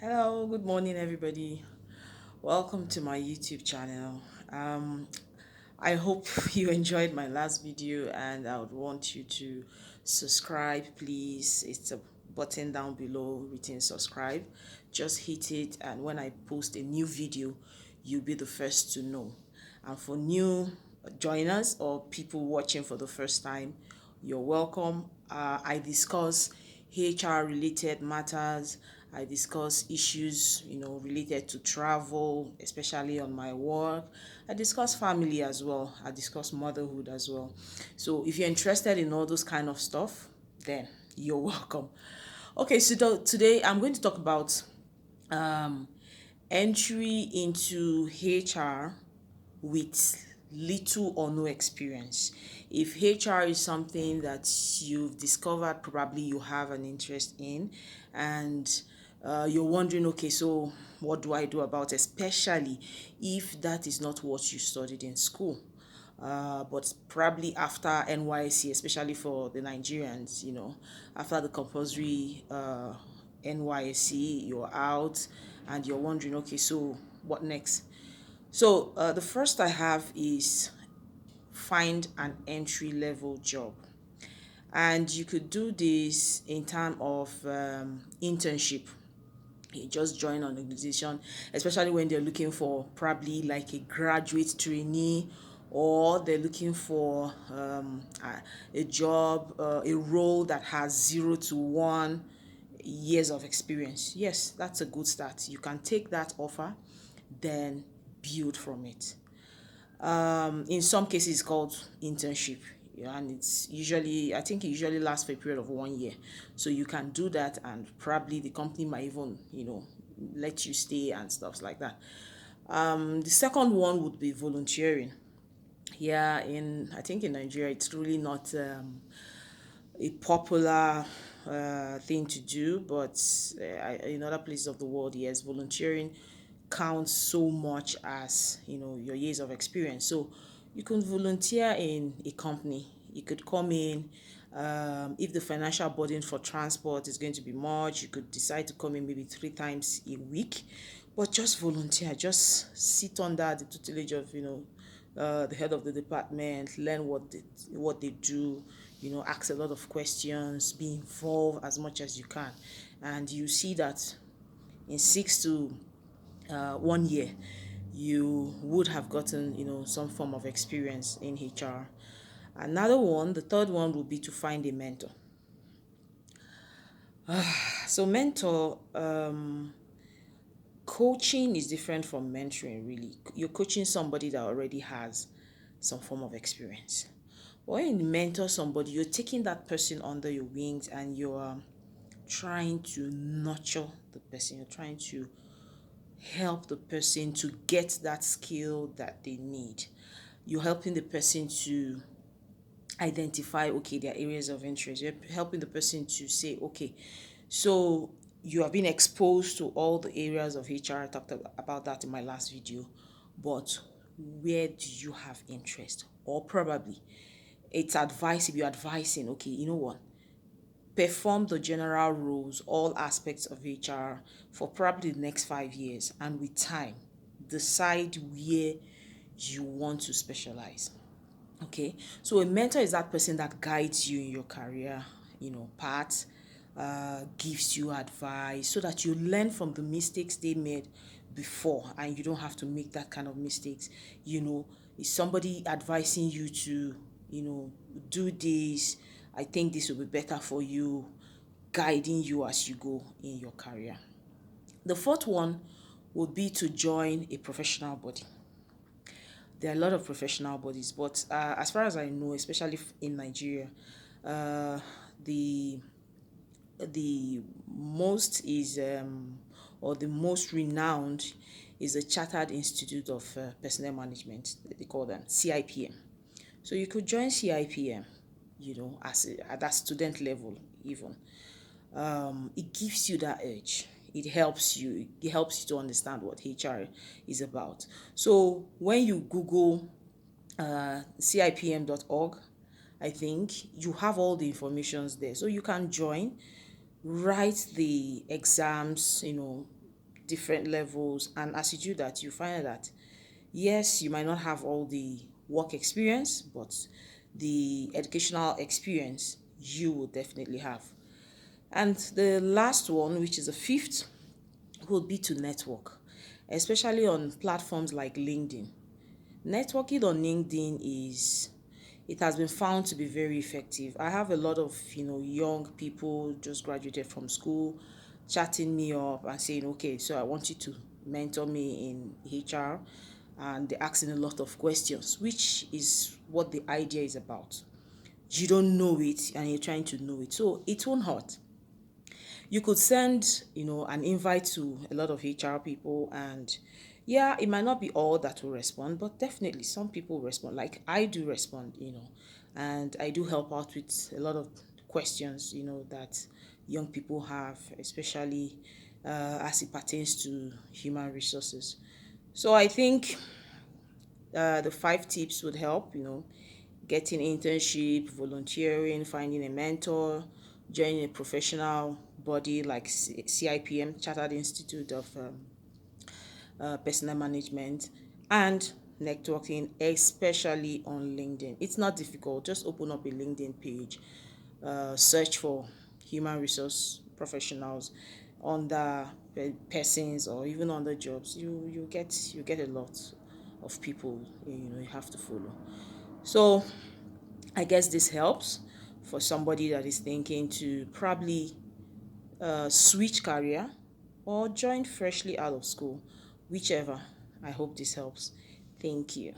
Hello, good morning, everybody. Welcome to my YouTube channel. I hope you enjoyed my last video, and I would want you to subscribe, please. It's a button down below written subscribe. Just hit it, and when I post a new video, you'll be the first to know. And for new joiners or people watching for the first time, you're welcome. I discuss HR related matters. I discuss issues, related to travel, especially on my work. I discuss family as well. I discuss motherhood as well. So if you're interested in all those kind of stuff, then you're welcome. Okay, so today I'm going to talk about um, entry into HR with little or no experience. If HR is something that you've discovered, probably you have an interest in, and you're wondering, okay, so what do I do about it? Especially if that is not what you studied in school. But probably after NYC, especially for the Nigerians, after the compulsory NYC, you're out and you're wondering, okay, so what next? So the first I have is find an entry level job. And you could do this in terms of internship. You just join an organization, especially when they're looking for probably like a graduate trainee, or they're looking for a job, a role that has 0 to 1 years of experience. Yes, that's a good start. You can take that offer, then build from it. In some cases it's called internship, and it's usually, I think it usually lasts for a period of 1 year. So you can do that, and probably the company might even let you stay and stuff like that. The second one would be volunteering. Yeah, in I think in Nigeria it's really not a popular thing to do, but in other places of the world, yes, volunteering counts so much as your years of experience. So you can volunteer in a company. You could come in. If the financial burden for transport is going to be much, you could decide to come in maybe 3 times a week, but just volunteer. Just sit under the tutelage of the head of the department, learn what they do, ask a lot of questions, be involved as much as you can, and you see that in 6 to 1 year, you would have gotten some form of experience in HR. Another one, the third one, would be to find a mentor. So mentor, coaching is different from mentoring, really. You're coaching somebody that already has some form of experience. When you mentor somebody, you're taking that person under your wings, and you're trying to nurture the person. You're trying to help the person to get that skill that they need. You're helping the person to identify, okay, their areas of interest. You're helping the person to say, okay, so you have been exposed to all the areas of HR. I talked about that in my last video, but where do you have interest? Or probably it's advice, if you're advising, okay, you know what, perform the general rules, all aspects of HR for probably the next 5 years, and with time, decide where you want to specialize. Okay, so a mentor is that person that guides you in your career, path, gives you advice so that you learn from the mistakes they made before, and you don't have to make that kind of mistakes. Is somebody advising you to, do this? I think this will be better for you, guiding you as you go in your career. The fourth one would be to join a professional body. There are a lot of professional bodies, but as far as I know, especially in Nigeria, uh, the the most is or the most renowned is the Chartered Institute of Personnel Management. They call them CIPM. So you could join CIPM, at that student level even. It gives you that edge. It helps you. It helps you to understand what HR is about. So when you Google cipm.org, I think you have all the informations there. So you can join, write the exams, different levels. And as you do that, you find that yes, you might not have all the work experience, but the educational experience you will definitely have. And the last one, which is the fifth, would be to network, especially on platforms like LinkedIn. Networking on LinkedIn is it has been found to be very effective. I have a lot of, young people just graduated from school chatting me up and saying, okay, so I want you to mentor me in HR. And they're asking a lot of questions, which is what the idea is about. You don't know it and you're trying to know it. So it won't hurt. You could send, an invite to a lot of HR people, and yeah, it might not be all that will respond, but definitely some people respond. Like I do respond, and I do help out with a lot of questions, that young people have, especially as it pertains to human resources. So I think the five tips would help, getting internship, volunteering, finding a mentor, joining a professional body like CIPM, Chartered Institute of Personal Management, and networking, especially on LinkedIn. It's not difficult. Just open up a LinkedIn page, search for human resource professionals under persons or even under jobs. You get a lot of people you have to follow. So I guess this helps for somebody that is thinking to probably switch career or join freshly out of school, whichever. I hope this helps. Thank you.